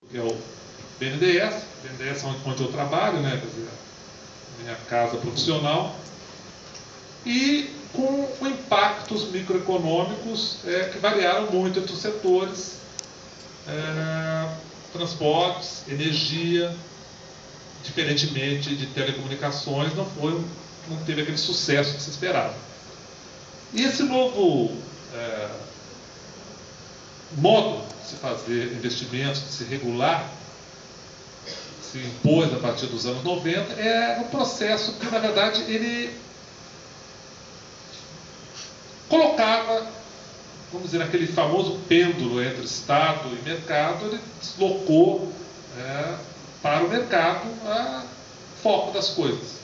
que é o BNDES. O BNDES é onde eu trabalho, né, quer dizer, minha casa profissional, e com impactos microeconômicos que variaram muito entre os setores, transportes, energia, diferentemente de telecomunicações, não teve aquele sucesso que se esperava. E esse novo modo de se fazer investimentos, de se regular, se impôs a partir dos anos 90, é um processo que, na verdade, ele colocava, vamos dizer, aquele famoso pêndulo entre Estado e mercado, ele deslocou para o mercado o foco das coisas.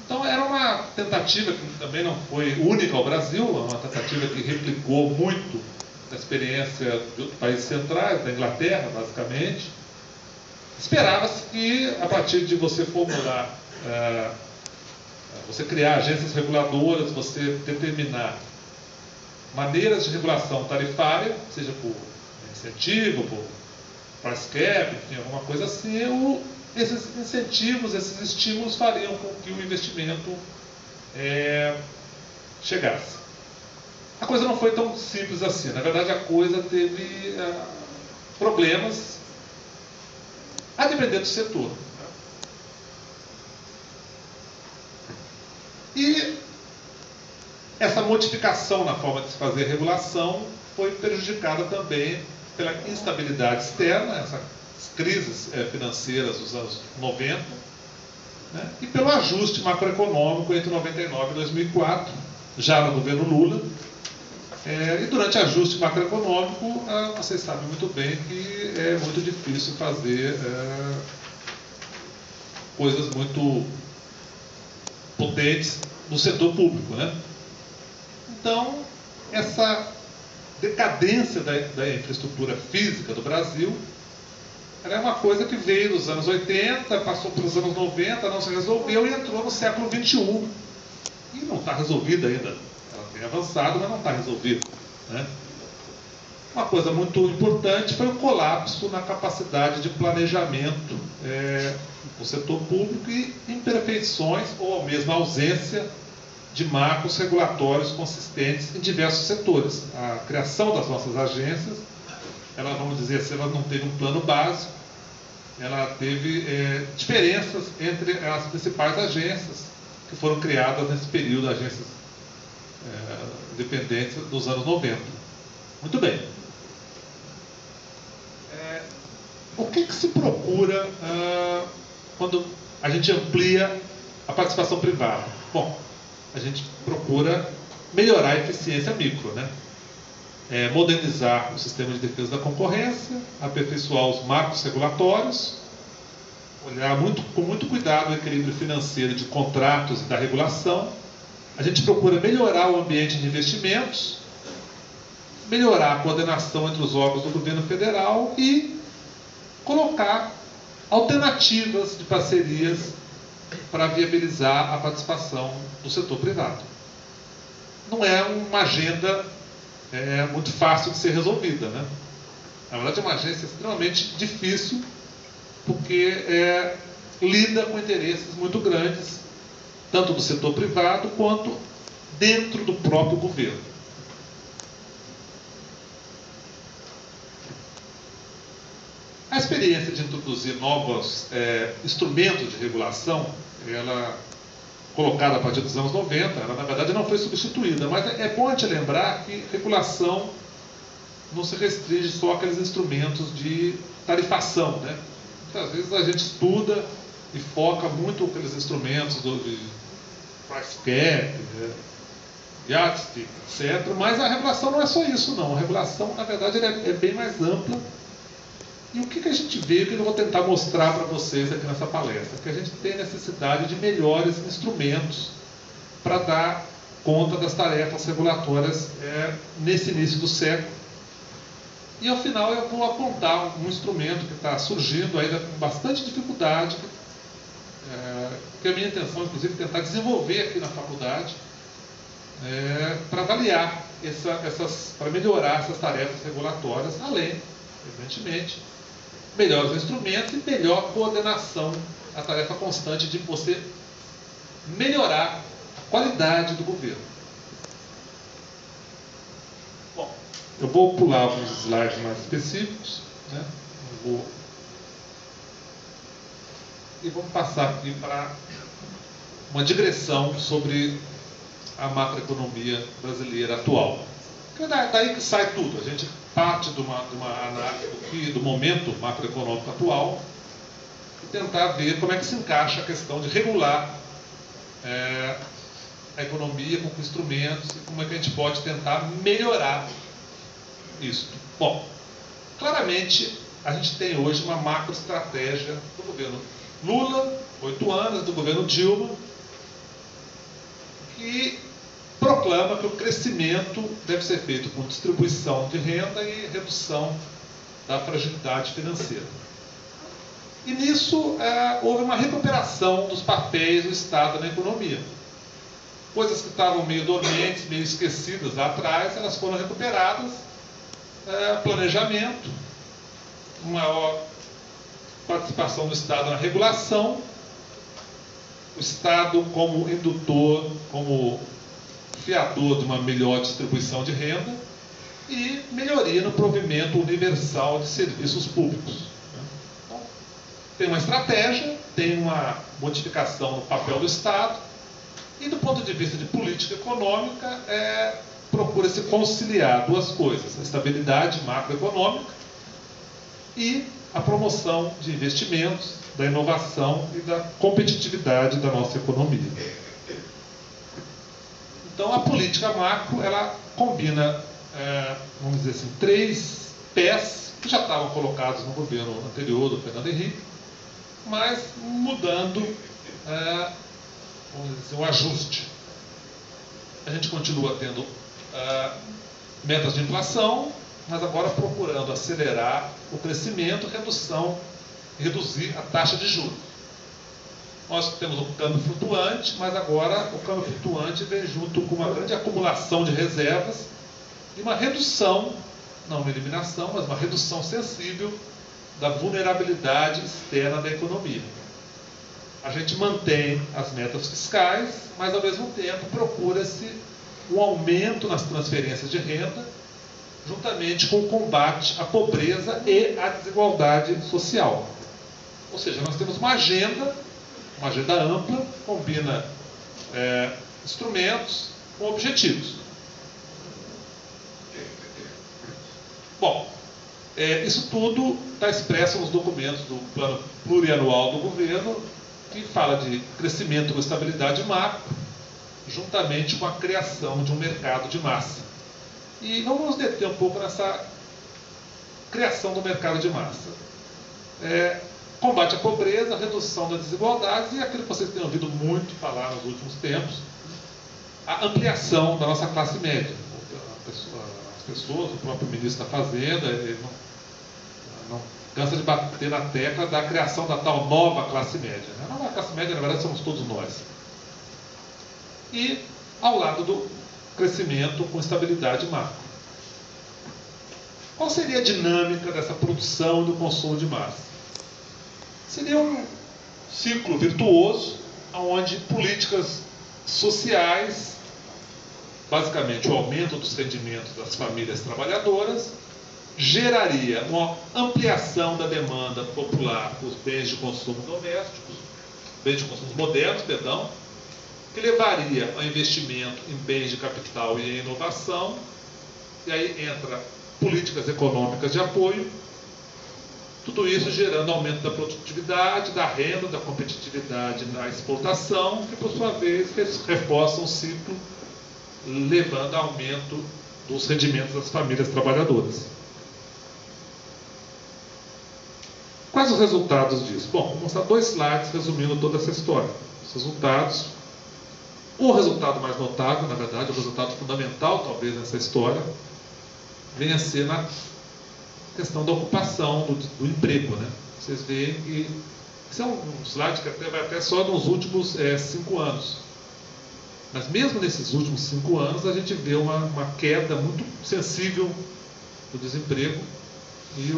Então era uma tentativa que também não foi única ao Brasil, uma tentativa que replicou muito da experiência de outros países centrais, da Inglaterra, basicamente. Esperava-se que, a partir de você formular, você criar agências reguladoras, você determinar maneiras de regulação tarifária, seja por incentivo, por price cap, enfim, alguma coisa assim, esses incentivos, esses estímulos fariam com que o investimento chegasse. A coisa não foi tão simples assim. Na verdade, a coisa teve problemas a depender do setor. E essa modificação na forma de se fazer regulação foi prejudicada também pela instabilidade externa, essas crises financeiras dos anos 90, né, e pelo ajuste macroeconômico entre 99 e 2004, já no governo Lula. E durante o ajuste macroeconômico, vocês sabem muito bem que é muito difícil fazer coisas muito potentes no setor público, né? Então, essa decadência da infraestrutura física do Brasil era uma coisa que veio dos anos 80, passou pelos anos 90, não se resolveu e entrou no século XXI. E não está resolvida ainda. Ela tem avançado, mas não está resolvida, né? Uma coisa muito importante foi o colapso na capacidade de planejamento do setor público e imperfeições ou mesmo a ausência de marcos regulatórios consistentes em diversos setores. A criação das nossas agências, ela, vamos dizer assim, ela não teve um plano básico, ela teve diferenças entre as principais agências que foram criadas nesse período, agências independentes dos anos 90. Muito bem. O que se procura quando a gente amplia a participação privada? Bom, a gente procura melhorar a eficiência micro, né? Modernizar o sistema de defesa da concorrência, aperfeiçoar os marcos regulatórios, olhar com muito cuidado o equilíbrio financeiro de contratos e da regulação. A gente procura melhorar o ambiente de investimentos, melhorar a coordenação entre os órgãos do governo federal e colocar alternativas de parcerias para viabilizar a participação do setor privado. Não é uma agenda muito fácil de ser resolvida, né? Na verdade, é uma agência extremamente difícil, porque lida com interesses muito grandes, tanto do setor privado quanto dentro do próprio governo. A experiência de introduzir novos instrumentos de regulação, ela colocada a partir dos anos 90, ela na verdade não foi substituída, mas é bom a gente lembrar que regulação não se restringe só àqueles instrumentos de tarifação, né? Muitas vezes a gente estuda e foca muito naqueles instrumentos de price cap, yardstick, etc. Mas a regulação não é só isso, não. A regulação, na verdade, é bem mais ampla. E o que a gente vê, que eu vou tentar mostrar para vocês aqui nessa palestra? Que a gente tem necessidade de melhores instrumentos para dar conta das tarefas regulatórias nesse início do século. E ao final eu vou apontar um instrumento que está surgindo ainda com bastante dificuldade, que a minha intenção, inclusive, é tentar desenvolver aqui na faculdade, para avaliar para melhorar essas tarefas regulatórias, além, evidentemente, melhores instrumentos e melhor coordenação, a tarefa constante de você melhorar a qualidade do governo. Bom, eu vou pular alguns slides mais específicos, né? E vamos passar aqui para uma digressão sobre a macroeconomia brasileira atual. Porque daí que sai tudo. A gente parte de uma análise do momento macroeconômico atual e tentar ver como é que se encaixa a questão de regular a economia com instrumentos e como é que a gente pode tentar melhorar isso. Bom, claramente a gente tem hoje uma macroestratégia do governo Lula, 8 anos, do governo Dilma, que proclama que o crescimento deve ser feito com distribuição de renda e redução da fragilidade financeira. E nisso houve uma recuperação dos papéis do Estado na economia. Coisas que estavam meio dormentes, meio esquecidas lá atrás, elas foram recuperadas. Planejamento, maior participação do Estado na regulação, o Estado como indutor, como fiador de uma melhor distribuição de renda e melhoria no provimento universal de serviços públicos. Então, tem uma estratégia, tem uma modificação no papel do Estado e, do ponto de vista de política econômica, procura-se conciliar duas coisas: a estabilidade macroeconômica e a promoção de investimentos, da inovação e da competitividade da nossa economia. Então, a política macro, ela combina, vamos dizer assim, 3 pés que já estavam colocados no governo anterior, do Fernando Henrique, mas mudando, vamos dizer assim, o ajuste. A gente continua tendo metas de inflação, mas agora procurando acelerar o crescimento, reduzir a taxa de juros. Nós temos o câmbio flutuante, mas agora o câmbio flutuante vem junto com uma grande acumulação de reservas e uma redução, não uma eliminação, mas uma redução sensível da vulnerabilidade externa da economia. A gente mantém as metas fiscais, mas ao mesmo tempo procura-se um aumento nas transferências de renda, juntamente com o combate à pobreza e à desigualdade social. Ou seja, nós temos uma agenda ampla, combina instrumentos com objetivos. Bom, isso tudo está expresso nos documentos do plano plurianual do governo, que fala de crescimento com estabilidade macro, juntamente com a criação de um mercado de massa. E vamos nos deter um pouco nessa criação do mercado de massa. Combate à pobreza, redução das desigualdades e aquilo que vocês têm ouvido muito falar nos últimos tempos, a ampliação da nossa classe média. As pessoas, o próprio ministro da Fazenda, ele não cansa de bater na tecla da criação da tal nova classe média. A nova classe média, na verdade, somos todos nós. E ao lado do crescimento com estabilidade macro. Qual seria a dinâmica dessa produção e do consumo de massa? Seria um ciclo virtuoso, onde políticas sociais, basicamente o aumento dos rendimentos das famílias trabalhadoras, geraria uma ampliação da demanda popular por bens de consumo domésticos, bens de consumo modernos, perdão, que levaria ao investimento em bens de capital e em inovação, e aí entra políticas econômicas de apoio, tudo isso gerando aumento da produtividade, da renda, da competitividade na exportação, que por sua vez reforçam o ciclo, levando a aumento dos rendimentos das famílias trabalhadoras. Quais os resultados disso? Bom, vou mostrar 2 slides resumindo toda essa história. Os resultados. O resultado mais notável, na verdade, o resultado fundamental, talvez, nessa história, vem a ser na questão da ocupação, do emprego, né? Vocês veem que isso é um slide que vai até só nos últimos 5 anos. Mas mesmo nesses últimos 5 anos, a gente vê uma queda muito sensível do desemprego e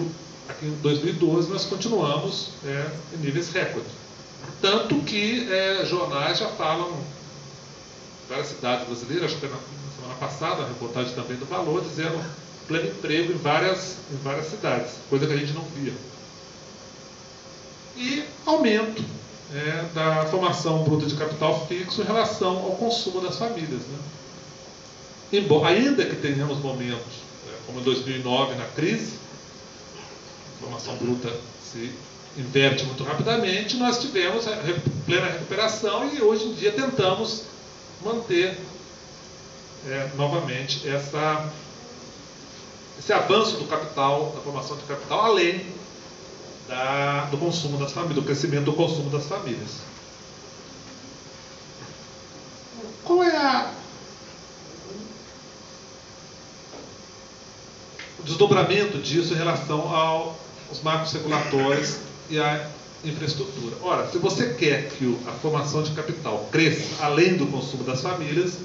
aqui em 2012 nós continuamos em níveis recorde. Tanto que jornais já falam, várias cidades brasileiras, acho que foi na semana passada, a reportagem também do Valor, dizendo pleno emprego em várias cidades, coisa que a gente não via. E aumento da formação bruta de capital fixo em relação ao consumo das famílias, né? Ainda que tenhamos momentos, como em 2009, na crise, a formação bruta se inverte muito rapidamente, nós tivemos plena recuperação e hoje em dia tentamos manter novamente esse avanço do capital, da formação de capital, além do consumo das famílias, do crescimento do consumo das famílias. Qual é o desdobramento disso em relação aos marcos regulatórios e à infraestrutura? Ora, se você quer que a formação de capital cresça além do consumo das famílias,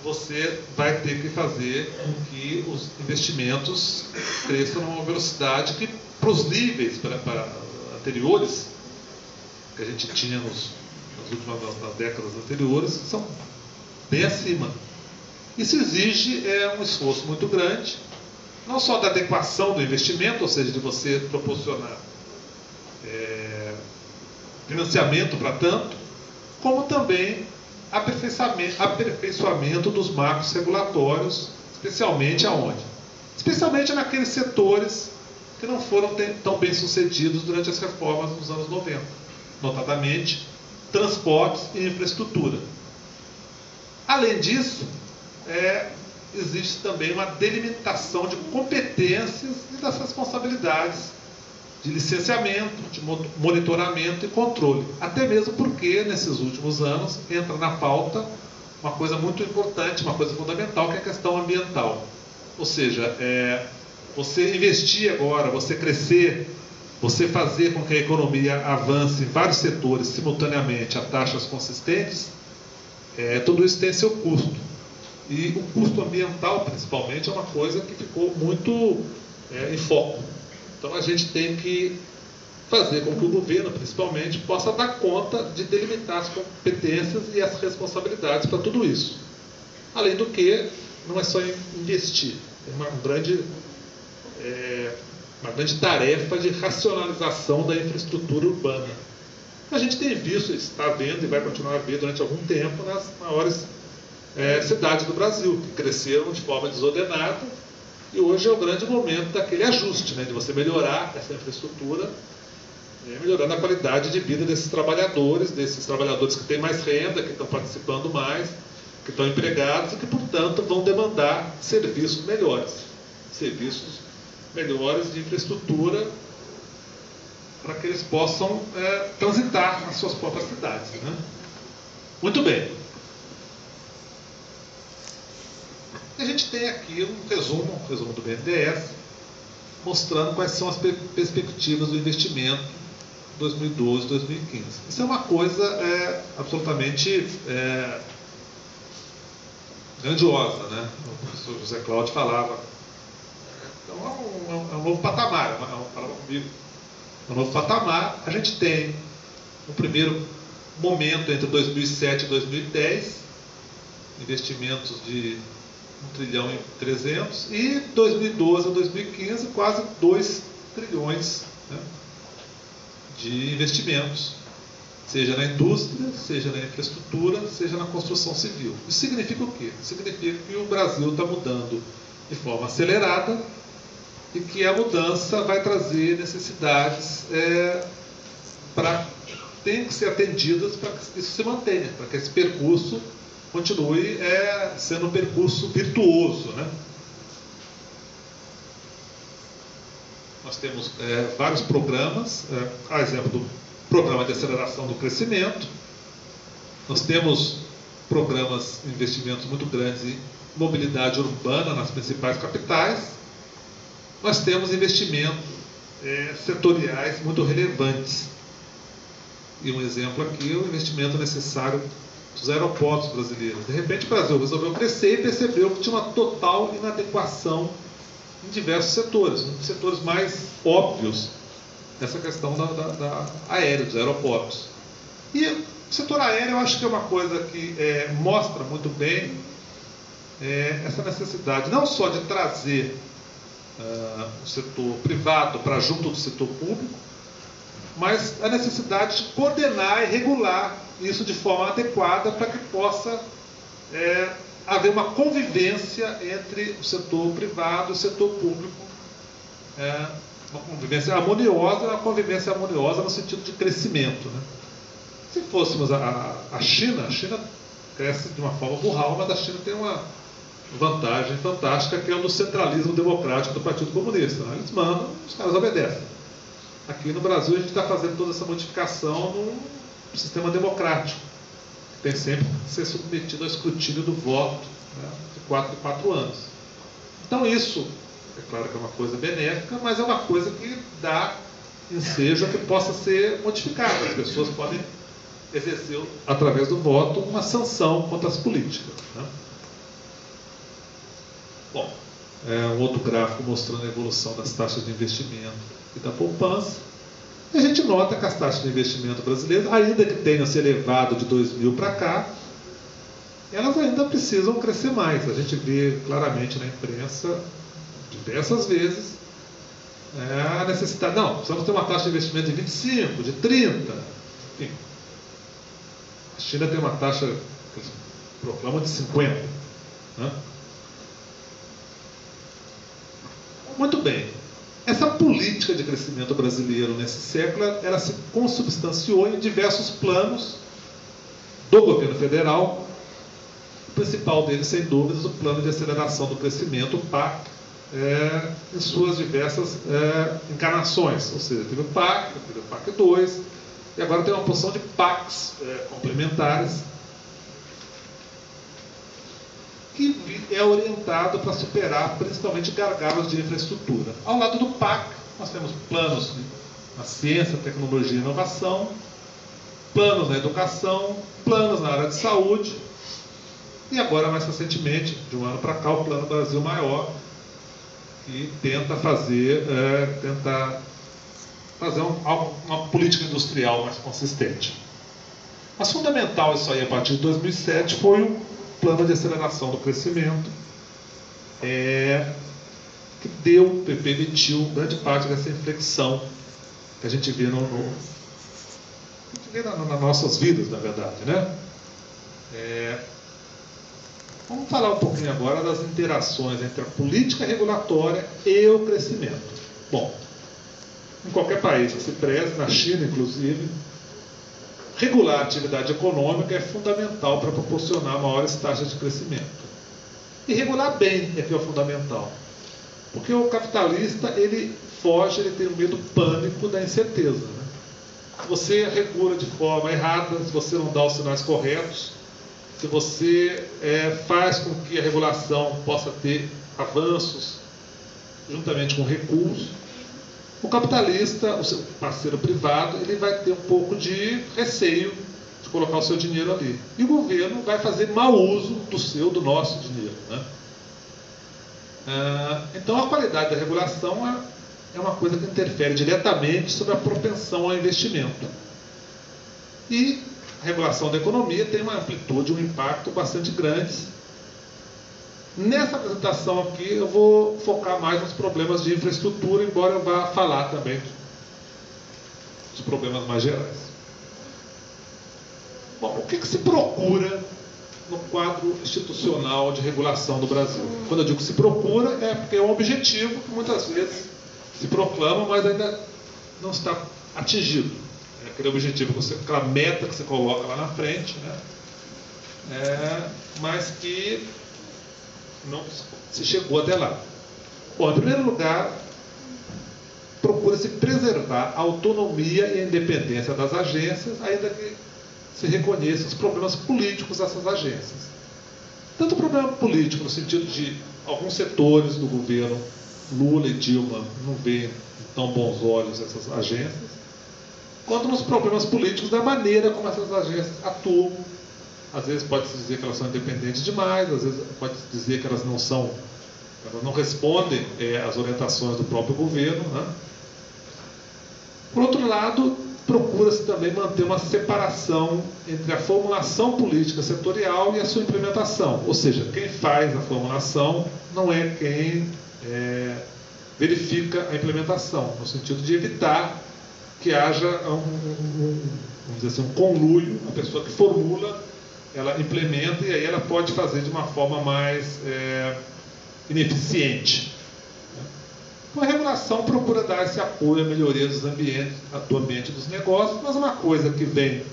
você vai ter que fazer com que os investimentos cresçam numa velocidade que, para os níveis anteriores, que a gente tinha nas décadas anteriores, são bem acima. Isso exige um esforço muito grande, não só da adequação do investimento, ou seja, de você proporcionar financiamento para tanto, como também aperfeiçoamento dos marcos regulatórios, especialmente aonde? Especialmente naqueles setores que não foram tão bem sucedidos durante as reformas dos anos 90, notadamente transportes e infraestrutura. Além disso, existe também uma delimitação de competências e das responsabilidades de licenciamento, de monitoramento e controle. Até mesmo porque, nesses últimos anos, entra na pauta uma coisa muito importante, uma coisa fundamental, que é a questão ambiental. Ou seja, você investir agora, você crescer, você fazer com que a economia avance em vários setores simultaneamente a taxas consistentes, tudo isso tem seu custo. E o custo ambiental, principalmente, é uma coisa que ficou muito em foco. Então a gente tem que fazer com que o governo, principalmente, possa dar conta de delimitar as competências e as responsabilidades para tudo isso. Além do que, não é só investir, é uma grande tarefa de racionalização da infraestrutura urbana. A gente tem visto, está vendo e vai continuar a ver durante algum tempo nas maiores cidades do Brasil, que cresceram de forma desordenada. E hoje é o grande momento daquele ajuste, né, de você melhorar essa infraestrutura, melhorando a qualidade de vida desses trabalhadores que têm mais renda, que estão participando mais, que estão empregados e que, portanto, vão demandar serviços melhores de infraestrutura, para que eles possam transitar nas suas próprias cidades, né? Muito bem. A gente tem aqui um resumo do BNDES, mostrando quais são as perspectivas do investimento 2012-2015. Isso é uma coisa absolutamente grandiosa, né? O professor José Cláudio falava. Então é um novo patamar, é um novo patamar. A gente tem um primeiro momento entre 2007 e 2010, investimentos de 1,3 trilhão, e 2012 a 2015 quase 2 trilhões, né, de investimentos, seja na indústria, seja na infraestrutura, seja na construção civil. Isso significa o quê? Significa que o Brasil está mudando de forma acelerada e que a mudança vai trazer necessidades tem que ser atendidas para que isso se mantenha, para que esse percurso continue sendo um percurso virtuoso, né? Nós temos vários programas, a exemplo do Programa de Aceleração do Crescimento. Nós temos programas, investimentos muito grandes em mobilidade urbana nas principais capitais. Nós temos investimentos setoriais muito relevantes. E um exemplo aqui é o investimento necessário dos aeroportos brasileiros. De repente o Brasil resolveu crescer e percebeu que tinha uma total inadequação em diversos setores. Um dos setores mais óbvios dessa questão da aérea, dos aeroportos. E o setor aéreo, eu acho que é uma coisa que mostra muito bem essa necessidade, não só de trazer o setor privado para junto do setor público, mas a necessidade de coordenar e regular isso de forma adequada para que possa haver uma convivência entre o setor privado e o setor público, uma convivência harmoniosa no sentido de crescimento, né? Se fôssemos a China cresce de uma forma burral, mas a China tem uma vantagem fantástica, que é o do centralismo democrático do Partido Comunista, né? Eles mandam, os caras obedecem. Aqui no Brasil a gente está fazendo toda essa modificação num sistema democrático, que tem sempre que ser submetido ao escrutínio do voto, né, de 4 em 4 anos. Então isso, é claro que é uma coisa benéfica, mas é uma coisa que dá ensejo a que possa ser modificada. As pessoas podem exercer, através do voto, uma sanção contra as políticas, né? Bom, um outro gráfico mostrando a evolução das taxas de investimento e da poupança. E a gente nota que as taxas de investimento brasileiras, ainda que tenham se elevado de 2000 para cá, elas ainda precisam crescer mais. A gente vê claramente na imprensa, diversas vezes, a necessidade. Não, precisamos ter uma taxa de investimento de 25, de 30, enfim. A China tem uma taxa que eles proclamam de 50, né? Muito bem. Essa política de crescimento brasileiro nesse século, ela se consubstanciou em diversos planos do governo federal. O principal deles, sem dúvidas, o Plano de Aceleração do Crescimento, o PAC, em suas diversas encarnações. Ou seja, teve o PAC, teve o PAC 2, e agora tem uma porção de PACs complementares, que é orientado para superar principalmente gargalos de infraestrutura. Ao lado do PAC, nós temos planos na ciência, tecnologia e inovação, planos na educação, planos na área de saúde, e agora, mais recentemente, de um ano para cá, o Plano Brasil Maior, que tenta fazer uma política industrial mais consistente. Mas fundamental isso aí, a partir de 2007, foi o Plano de Aceleração do Crescimento, que permitiu grande parte dessa inflexão que a gente vê nas nossas vidas, na verdade, né? Vamos falar um pouquinho agora das interações entre a política regulatória e o crescimento. Bom, em qualquer país que se preze, na China inclusive, regular a atividade econômica é fundamental para proporcionar maiores taxas de crescimento. E regular bem é que é fundamental. Porque o capitalista, ele foge, ele tem um medo pânico da incerteza, né? Se você regula de forma errada, se você não dá os sinais corretos, se você faz com que a regulação possa ter avanços juntamente com recursos, o capitalista, o seu parceiro privado, ele vai ter um pouco de receio de colocar o seu dinheiro ali. E o governo vai fazer mau uso do nosso dinheiro, né? Então a qualidade da regulação é uma coisa que interfere diretamente sobre a propensão ao investimento. E a regulação da economia tem uma amplitude, um impacto bastante grande. Nessa apresentação aqui eu vou focar mais nos problemas de infraestrutura, embora eu vá falar também dos problemas mais gerais. Bom, o que se procura no quadro institucional de regulação do Brasil? Quando eu digo que se procura, é porque é um objetivo que muitas vezes se proclama, mas ainda não está atingido. É aquele objetivo, aquela meta que você coloca lá na frente, né? Mas que não se chegou até lá. Bom, em primeiro lugar, procura-se preservar a autonomia e a independência das agências, ainda que se reconheça os problemas políticos dessas agências. Tanto o problema político, no sentido de alguns setores do governo, Lula e Dilma, não veem com tão bons olhos essas agências, quanto nos problemas políticos da maneira como essas agências atuam. Às vezes pode-se dizer que elas são independentes demais, às vezes pode-se dizer que elas não são elas não respondem às orientações do próprio governo, né? Por outro lado, procura-se também manter uma separação entre a formulação política setorial e a sua implementação. Ou seja, quem faz a formulação não é quem verifica a implementação, no sentido de evitar que haja vamos dizer assim, um conluio. A pessoa que formula, ela implementa e aí ela pode fazer de uma forma mais ineficiente. Então, a regulação procura dar esse apoio à melhoria do ambiente dos negócios, mas uma coisa que vem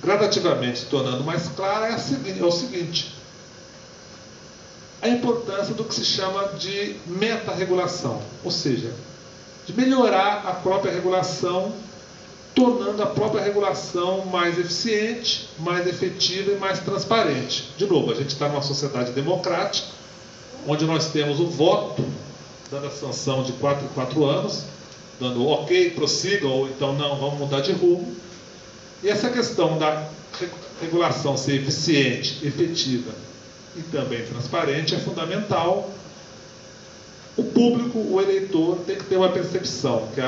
gradativamente se tornando mais clara é o seguinte: a importância do que se chama de meta-regulação, ou seja, de melhorar a própria regulação, tornando a própria regulação mais eficiente, mais efetiva e mais transparente. De novo, a gente está numa sociedade democrática, onde nós temos o voto, dando a sanção de 4 em 4 anos, dando ok, prossiga, ou então não, vamos mudar de rumo. E essa questão da regulação ser eficiente, efetiva e também transparente é fundamental. O público, o eleitor, tem que ter uma percepção que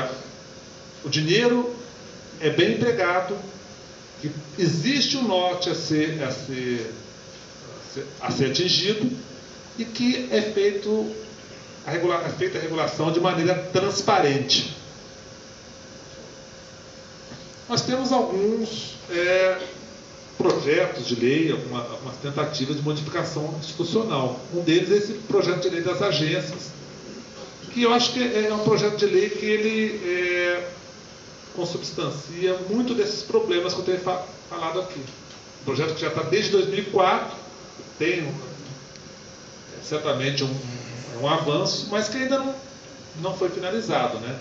o dinheiro é bem empregado, que existe um norte a ser atingido e que é feita a regulação de maneira transparente. Nós temos alguns projetos de lei, algumas tentativas de modificação institucional. Um deles é esse projeto de lei das agências, que eu acho que é um projeto de lei que ele consubstancia muito desses problemas que eu tenho falado aqui. Um projeto que já está desde 2004, tem certamente um avanço, mas que ainda não foi finalizado, né?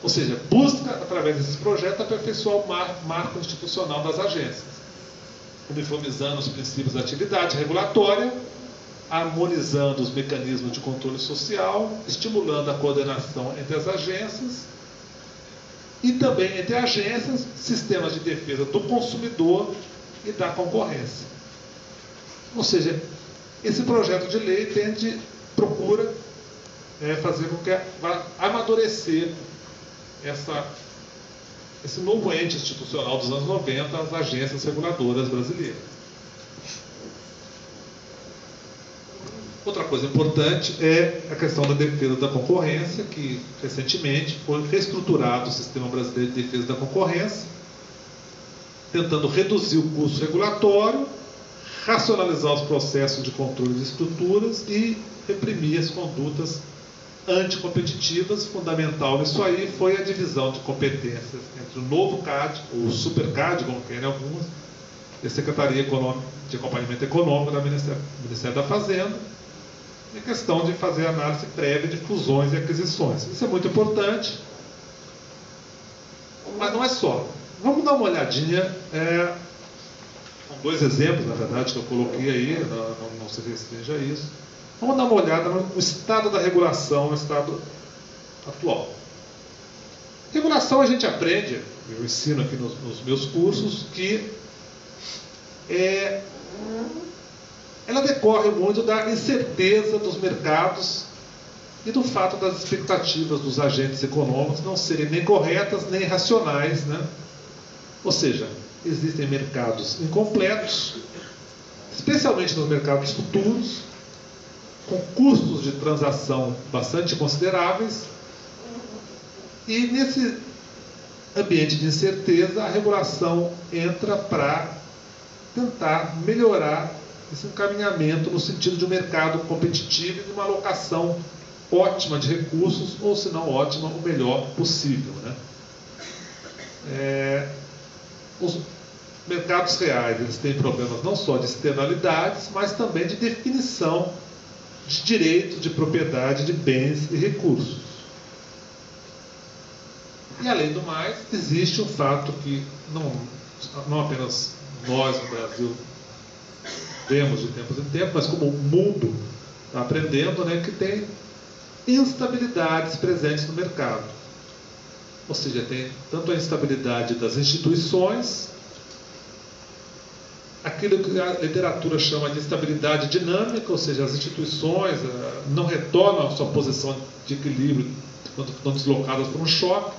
Ou seja, busca, através desse projeto, aperfeiçoar o marco institucional das agências, uniformizando os princípios da atividade regulatória, harmonizando os mecanismos de controle social, estimulando a coordenação entre as agências e também entre agências, sistemas de defesa do consumidor e da concorrência. Ou seja, esse projeto de lei procura fazer com que vá amadurecer esse novo ente institucional dos anos 90, as agências reguladoras brasileiras. Outra coisa importante é a questão da defesa da concorrência, que recentemente foi reestruturado o Sistema Brasileiro de Defesa da Concorrência, tentando reduzir o custo regulatório, racionalizar os processos de controle de estruturas e reprimir as condutas anticompetitivas. Fundamental nisso aí foi a divisão de competências entre o novo CAD, ou SuperCAD, como querem alguns, e a Secretaria de Acompanhamento Econômico do Ministério da Fazenda, e a questão de fazer análise prévia de fusões e aquisições. Isso é muito importante, mas não é só. Vamos dar uma olhadinha, são 2 exemplos, na verdade, que eu coloquei aí, não se restringe a isso. Vamos dar uma olhada no estado da regulação, no estado atual. Regulação a gente aprende, eu ensino aqui nos meus cursos, que ela decorre muito da incerteza dos mercados e do fato das expectativas dos agentes econômicos não serem nem corretas nem racionais, né? Ou seja, existem mercados incompletos, especialmente nos mercados futuros, com custos de transação bastante consideráveis, e nesse ambiente de incerteza a regulação entra para tentar melhorar esse encaminhamento no sentido de um mercado competitivo e de uma alocação ótima de recursos, ou se não ótima, o melhor possível, né? Os mercados reais, eles têm problemas não só de externalidades, mas também de definição de direito de propriedade de bens e recursos. E além do mais, existe um fato que não apenas nós no Brasil vemos de tempos em tempos, mas como o mundo está aprendendo, né, que tem instabilidades presentes no mercado. Ou seja, tem tanto a instabilidade das instituições, a aquilo que a literatura chama de estabilidade dinâmica, ou seja, as instituições não retornam à sua posição de equilíbrio quando estão deslocadas por um choque,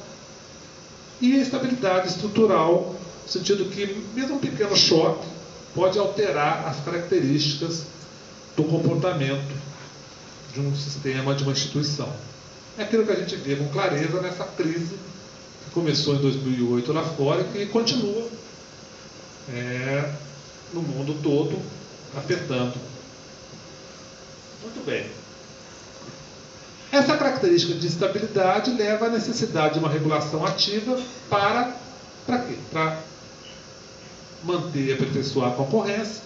e a estabilidade estrutural, no sentido que mesmo um pequeno choque pode alterar as características do comportamento de um sistema, de uma instituição. É aquilo que a gente vê com clareza nessa crise que começou em 2008 lá fora e que continua no mundo todo, afetando. Muito bem. Essa característica de estabilidade leva à necessidade de uma regulação ativa para quê? Para manter e aperfeiçoar a concorrência,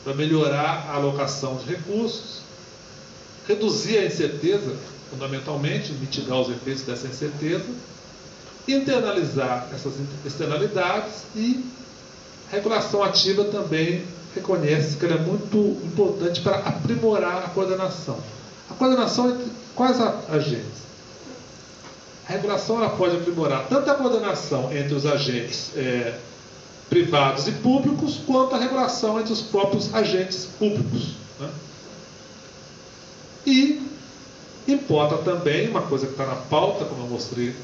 para melhorar a alocação de recursos, reduzir a incerteza, fundamentalmente, mitigar os efeitos dessa incerteza, internalizar essas externalidades, e a regulação ativa também reconhece que ela é muito importante para aprimorar a coordenação. A coordenação entre quais agentes? A regulação ela pode aprimorar tanto a coordenação entre os agentes privados e públicos, quanto a regulação entre os próprios agentes públicos, né? E importa também, uma coisa que está na pauta, como eu mostrei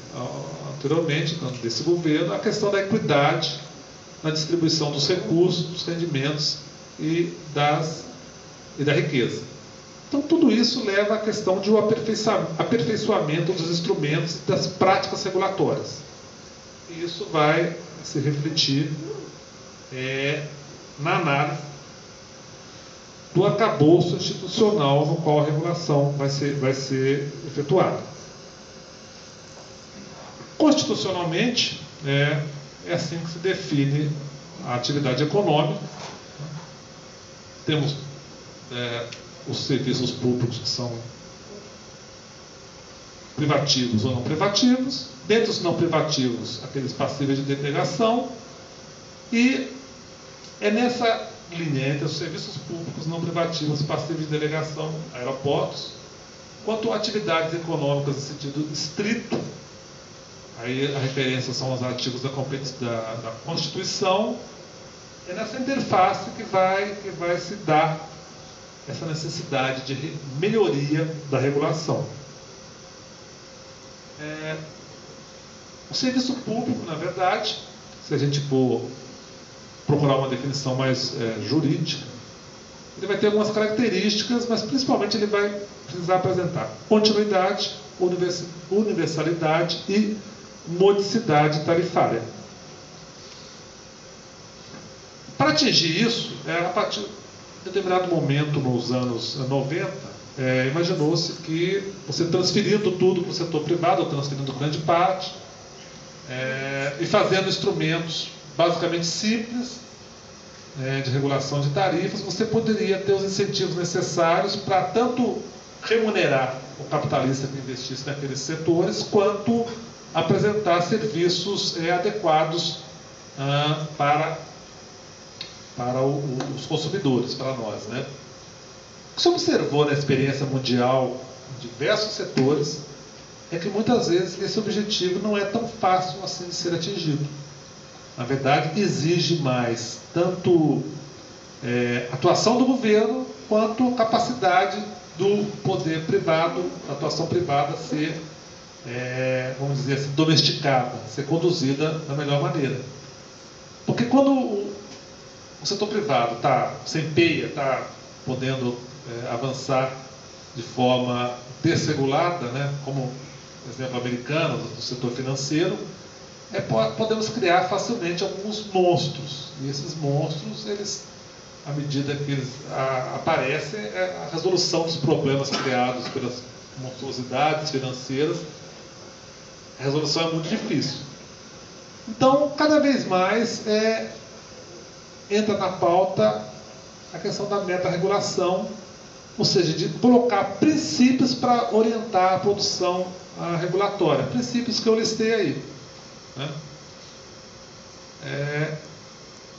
anteriormente, desse governo, a questão da equidade na distribuição dos recursos, dos rendimentos e da riqueza. Então, tudo isso leva à questão de um aperfeiçoamento dos instrumentos e das práticas regulatórias. E isso vai se refletir na análise do arcabouço institucional no qual a regulação vai ser efetuada. Constitucionalmente, é assim que se define a atividade econômica. Temos os serviços públicos que são privativos ou não privativos, dentre os não privativos, aqueles passíveis de denegação, e é nessa linha entre os serviços públicos não privativos passíveis de delegação, aeroportos, quanto a atividades econômicas em sentido estrito. Aí a referência são os artigos da Constituição. É nessa interface que vai se dar essa necessidade de melhoria da regulação. O serviço público, na verdade, se a gente for procurar uma definição mais jurídica, ele vai ter algumas características, mas principalmente ele vai precisar apresentar continuidade, universalidade e modicidade tarifária. Para atingir isso, a partir de determinado momento, nos anos 90, imaginou-se que você transferindo tudo para o setor privado, ou transferindo grande parte, e fazendo instrumentos basicamente simples de regulação de tarifas, você poderia ter os incentivos necessários para tanto remunerar o capitalista que investisse naqueles setores, quanto apresentar serviços adequados para os consumidores, para nós, né? O que se observou na experiência mundial em diversos setores é que muitas vezes esse objetivo não é tão fácil assim de ser atingido. Na verdade, exige mais tanto atuação do governo, quanto capacidade do poder privado, da atuação privada ser, vamos dizer assim, domesticada, ser conduzida da melhor maneira. Porque quando o setor privado se empenha, está podendo avançar de forma desregulada, né, como o exemplo americano do setor financeiro, podemos criar facilmente alguns monstros. E esses monstros, à medida que eles aparecem, a resolução dos problemas criados pelas monstruosidades financeiras, a resolução é muito difícil. Então, cada vez mais entra na pauta a questão da meta-regulação, ou seja, de colocar princípios para orientar a produção regulatória, princípios que eu listei aí, né?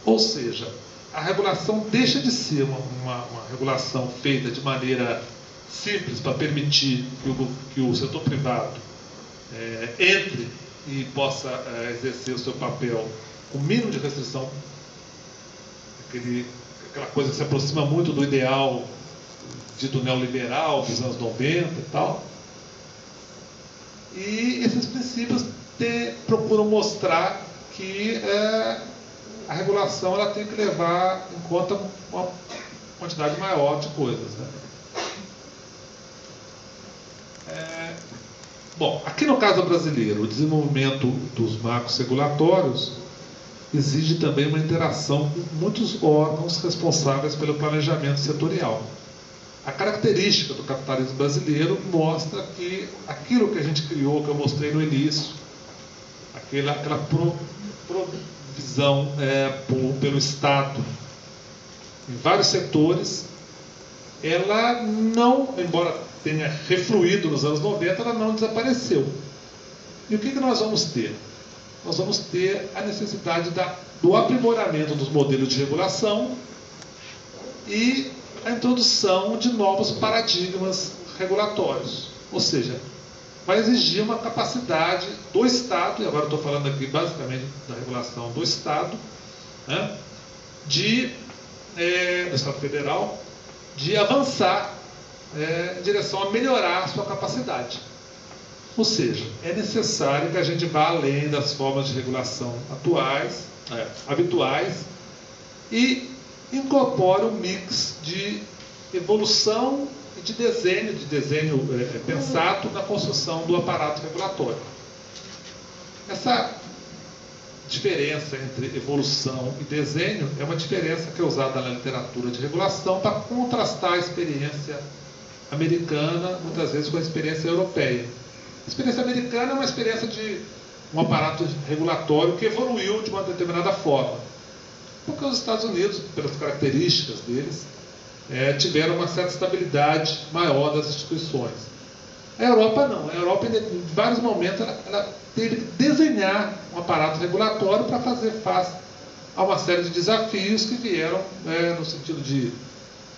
Ou seja, a regulação deixa de ser uma regulação feita de maneira simples para permitir que o setor privado entre e possa exercer o seu papel com o mínimo de restrição aquela coisa que se aproxima muito do ideal dito neoliberal dos anos 90 e tal. E esses princípios procuram mostrar que a regulação ela tem que levar em conta uma quantidade maior de coisas, né? Bom, aqui no caso brasileiro, o desenvolvimento dos marcos regulatórios exige também uma interação com muitos órgãos responsáveis pelo planejamento setorial. A característica do capitalismo brasileiro mostra que aquilo que a gente criou, que eu mostrei no início, aquela provisão pelo Estado em vários setores, ela não, embora tenha refluído nos anos 90, ela não desapareceu. E o que nós vamos ter? Nós vamos ter a necessidade do aprimoramento dos modelos de regulação e a introdução de novos paradigmas regulatórios. Ou seja, vai exigir uma capacidade do Estado, e agora estou falando aqui basicamente da regulação do Estado, né, do Estado Federal, de avançar em direção a melhorar a sua capacidade. Ou seja, é necessário que a gente vá além das formas de regulação habituais e incorpore um mix de evolução e de desenho pensado na construção do aparato regulatório. Essa diferença entre evolução e desenho é uma diferença que é usada na literatura de regulação para contrastar a experiência americana, muitas vezes, com a experiência europeia. A experiência americana é uma experiência de um aparato regulatório que evoluiu de uma determinada forma. Porque os Estados Unidos, pelas características deles, tiveram uma certa estabilidade maior das instituições. A Europa não. A Europa, em vários momentos, ela teve que desenhar um aparato regulatório para fazer face a uma série de desafios que vieram no sentido de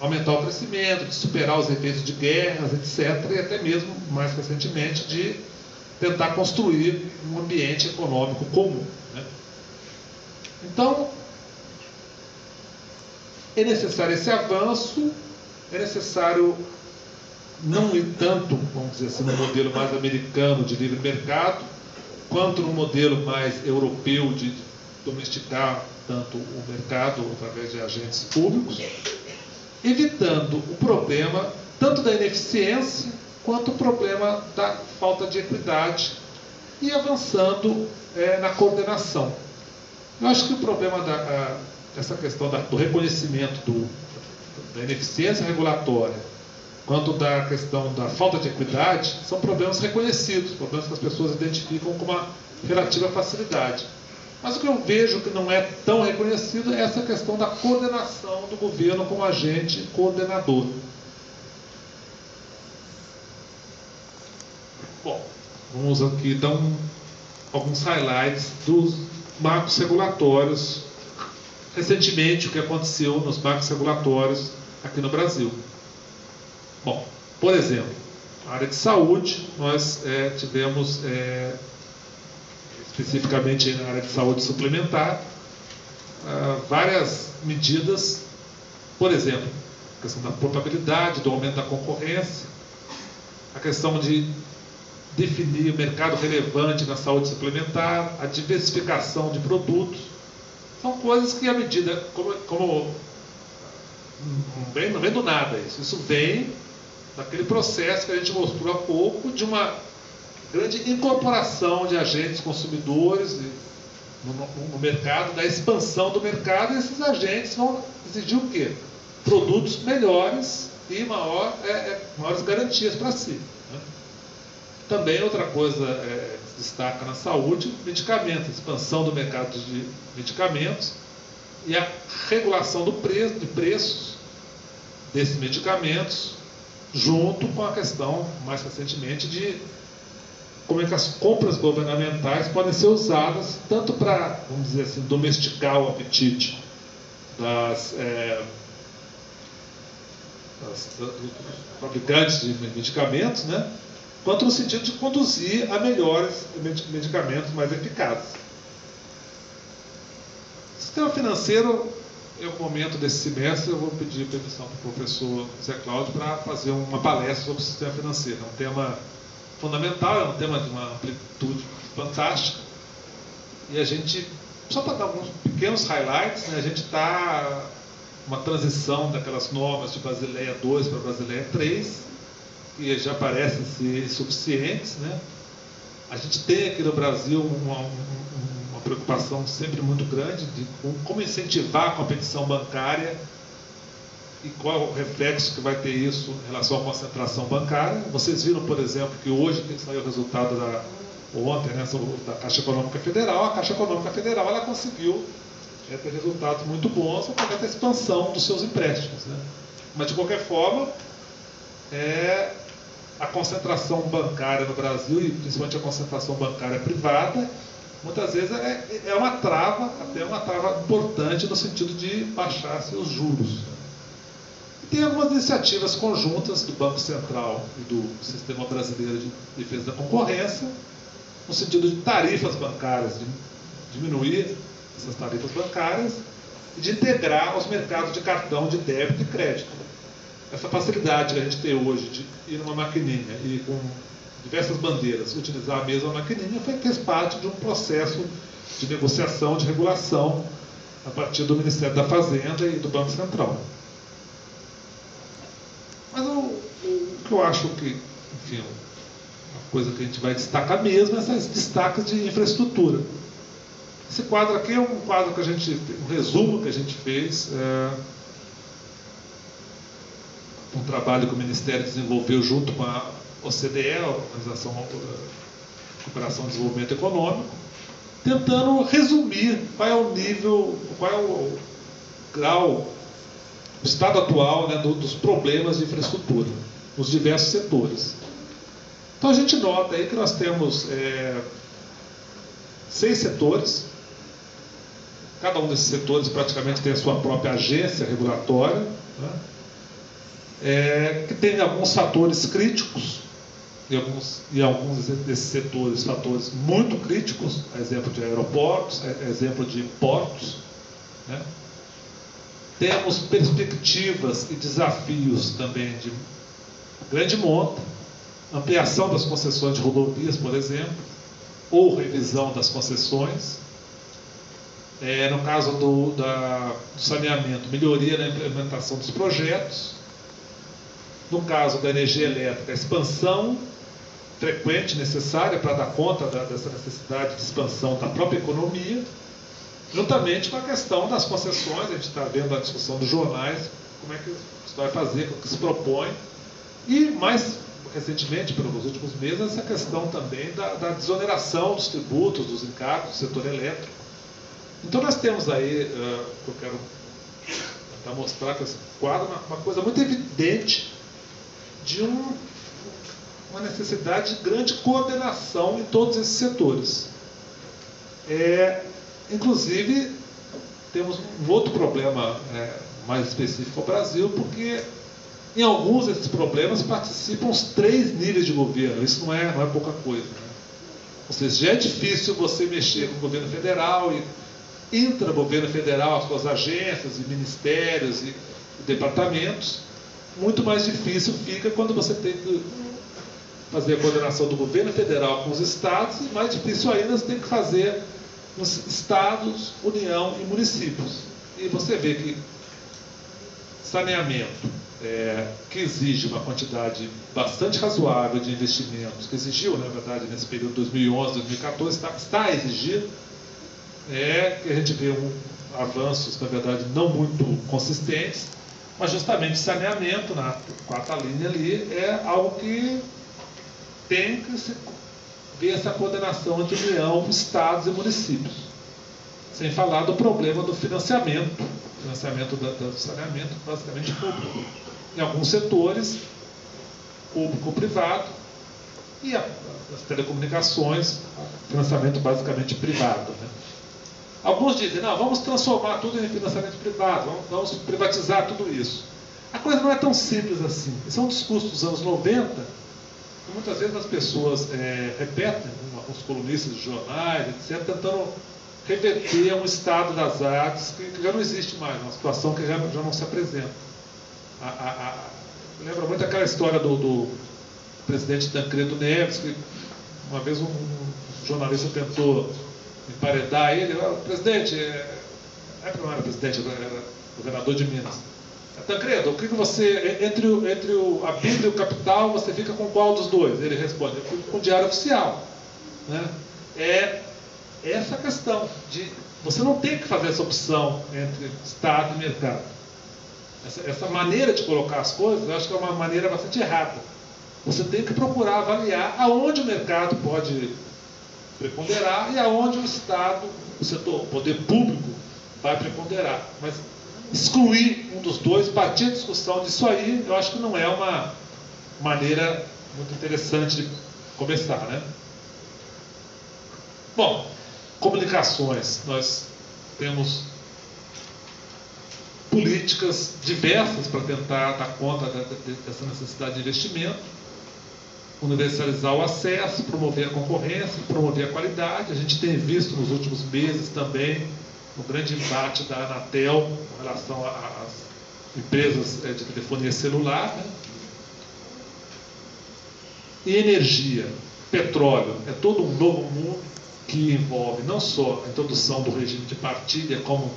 aumentar o crescimento, de superar os efeitos de guerras, etc., e até mesmo, mais recentemente, de tentar construir um ambiente econômico comum, né? Então, é necessário esse avanço, é necessário não ir tanto, vamos dizer assim, no modelo mais americano de livre mercado, quanto no modelo mais europeu de domesticar tanto o mercado através de agentes públicos, evitando o problema tanto da ineficiência quanto o problema da falta de equidade e avançando na coordenação. Eu acho que o problema dessa questão do reconhecimento da ineficiência regulatória quanto da questão da falta de equidade são problemas reconhecidos, problemas que as pessoas identificam com uma relativa facilidade. Mas o que eu vejo que não é tão reconhecido é essa questão da coordenação do governo como agente coordenador. Bom, vamos aqui dar alguns highlights dos marcos regulatórios. Recentemente, o que aconteceu nos marcos regulatórios aqui no Brasil. Bom, por exemplo, na área de saúde, nós tivemos... especificamente na área de saúde suplementar, várias medidas, por exemplo, a questão da portabilidade, do aumento da concorrência, a questão de definir o mercado relevante na saúde suplementar, a diversificação de produtos, são coisas que, à medida, como não vem do nada isso vem daquele processo que a gente mostrou há pouco, de uma grande incorporação de agentes consumidores no mercado, da expansão do mercado, e esses agentes vão exigir o quê? Produtos melhores e maiores garantias para si, né? Também outra coisa que se destaca na saúde, medicamentos, a expansão do mercado de medicamentos e a regulação de preços desses medicamentos, junto com a questão, mais recentemente, de como é que as compras governamentais podem ser usadas tanto para, vamos dizer assim, domesticar o apetite dos fabricantes de medicamentos, né, quanto no sentido de conduzir a melhores medicamentos mais eficazes. O sistema financeiro em algum momento desse semestre, eu vou pedir permissão para o professor Zé Cláudio para fazer uma palestra sobre o sistema financeiro. É um tema fundamental, é um tema de uma amplitude fantástica. E a gente, só para dar alguns pequenos highlights, né, a gente está uma transição daquelas normas de Basileia II para Basileia III, que já parecem ser suficientes, né? A gente tem aqui no Brasil uma preocupação sempre muito grande de como incentivar a competição bancária e qual é o reflexo que vai ter isso em relação à concentração bancária. Vocês viram, por exemplo, que hoje que saiu o resultado ontem, né, da Caixa Econômica Federal. A Caixa Econômica Federal ela conseguiu ter resultados muito bons através da expansão dos seus empréstimos, né? Mas, de qualquer forma, a concentração bancária no Brasil, e principalmente a concentração bancária privada, muitas vezes é uma trava, até uma trava importante no sentido de baixar seus juros. E tem algumas iniciativas conjuntas do Banco Central e do Sistema Brasileiro de Defesa da Concorrência, no sentido de tarifas bancárias, de diminuir essas tarifas bancárias e de integrar os mercados de cartão de débito e crédito. Essa facilidade que a gente tem hoje de ir numa maquininha e com diversas bandeiras utilizar a mesma maquininha fez parte de um processo de negociação, de regulação a partir do Ministério da Fazenda e do Banco Central. Mas o que eu acho que, enfim, uma coisa que a gente vai destacar mesmo é esses destaques de infraestrutura. Esse quadro aqui é um quadro que um resumo que a gente fez, um trabalho que o Ministério desenvolveu junto com a OCDE, a Organização de Cooperação e Desenvolvimento Econômico, tentando resumir qual é o nível, qual é o grau, o estado atual, né, dos problemas de infraestrutura nos diversos setores. Então a gente nota aí que nós temos 6 setores. Cada um desses setores praticamente tem a sua própria agência regulatória, né? Que tem alguns fatores críticos, e alguns desses setores, fatores muito críticos, exemplo de aeroportos, exemplo de portos, né? Temos perspectivas e desafios também de grande monta, ampliação das concessões de rodovias, por exemplo, ou revisão das concessões. No caso do saneamento, melhoria na implementação dos projetos. No caso da energia elétrica, a expansão frequente necessária para dar conta dessa necessidade de expansão da própria economia, juntamente com a questão das concessões. A gente está vendo a discussão dos jornais, como é que isso vai fazer, o que se propõe, e mais recentemente, pelos últimos meses, essa questão também da desoneração dos tributos, dos encargos do setor elétrico. Então nós temos aí, que eu quero tentar mostrar com esse quadro, uma coisa muito evidente de uma necessidade de grande coordenação em todos esses setores. Inclusive, temos um outro problema mais específico ao Brasil, porque em alguns desses problemas participam os 3 níveis de governo. Isso não é pouca coisa, né? Ou seja, já é difícil você mexer com o governo federal e intra-governo federal, as suas agências e ministérios e departamentos. Muito mais difícil fica quando você tem que fazer a coordenação do governo federal com os estados, e mais difícil ainda você tem que fazer nos estados, União e municípios. E você vê que saneamento, que exige uma quantidade bastante razoável de investimentos, que exigiu, na verdade, nesse período 2011, 2014, está a exigir, que a gente vê avanços, na verdade, não muito consistentes, mas justamente saneamento, na 4ª linha ali, é algo que tem que se ver essa coordenação entre União, estados e municípios. Sem falar do problema do financiamento do saneamento, basicamente público. Em alguns setores, público-privado, e as telecomunicações, financiamento basicamente privado, né? Alguns dizem, não, vamos transformar tudo em financiamento privado, vamos privatizar tudo isso. A coisa não é tão simples assim. Esse é um discurso dos anos 90, que muitas vezes as pessoas repetem, alguns colunistas de jornais, etc., tentando reverter um estado das artes que já não existe mais, uma situação que já não se apresenta. Lembra muito aquela história do presidente Tancredo Neves, que uma vez um jornalista tentou emparedar ele. Presidente, não era presidente, era governador de Minas. Tancredo, o que você, entre a Bíblia e o Capital, você fica com qual dos dois? Ele responde, eu fico com o Diário Oficial. Né? É essa questão de você não tem que fazer essa opção entre Estado e mercado. Essa maneira de colocar as coisas, eu acho que é uma maneira bastante errada. Você tem que procurar avaliar aonde o mercado pode preponderar e aonde o Estado, o setor, o poder público vai preponderar. Mas excluir um dos dois, partir a discussão disso aí, eu acho que não é uma maneira muito interessante de começar, né? Bom, comunicações, nós temos políticas diversas para tentar dar conta dessa necessidade de investimento, universalizar o acesso, promover a concorrência, promover a qualidade. A gente tem visto nos últimos meses também um grande embate da Anatel com relação às empresas de telefonia celular, né? E energia, petróleo, é todo um novo mundo que envolve não só a introdução do regime de partilha, como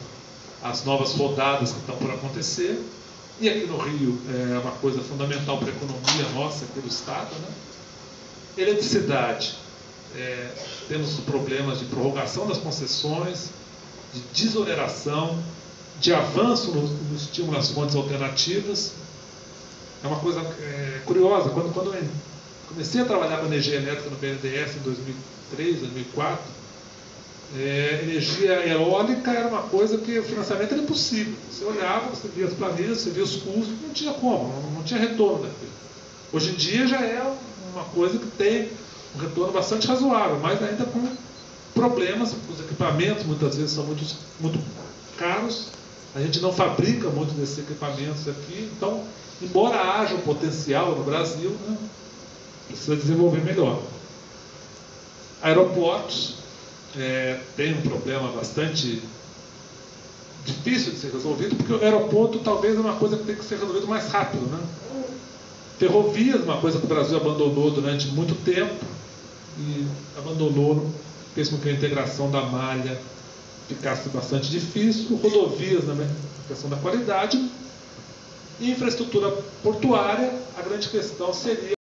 as novas rodadas que estão por acontecer, e aqui no Rio é uma coisa fundamental para a economia nossa, aqui do Estado, né? Eletricidade, temos problemas de prorrogação das concessões, de desoneração, de avanço no estímulo às fontes alternativas. É uma coisa curiosa, quando eu comecei a trabalhar com energia elétrica no BNDES em 2003, 2004, energia eólica era uma coisa que o financiamento era impossível. Você olhava, você via as planilhas, você via os custos, não tinha como, não tinha retorno daquilo. Hoje em dia já é uma coisa que tem um retorno bastante razoável, mas ainda com problemas, os equipamentos muitas vezes são muito caros, a gente não fabrica muito desses equipamentos aqui, então, embora haja um potencial no Brasil, né, precisa desenvolver melhor. Aeroportos, tem um problema bastante difícil de ser resolvido, porque o aeroporto talvez é uma coisa que tem que ser resolvido mais rápido, né? Ferrovias, uma coisa que o Brasil abandonou durante muito tempo, e abandonou, fez com que a integração da malha ficasse bastante difícil. Rodovias, na questão da qualidade, e infraestrutura portuária, a grande questão seria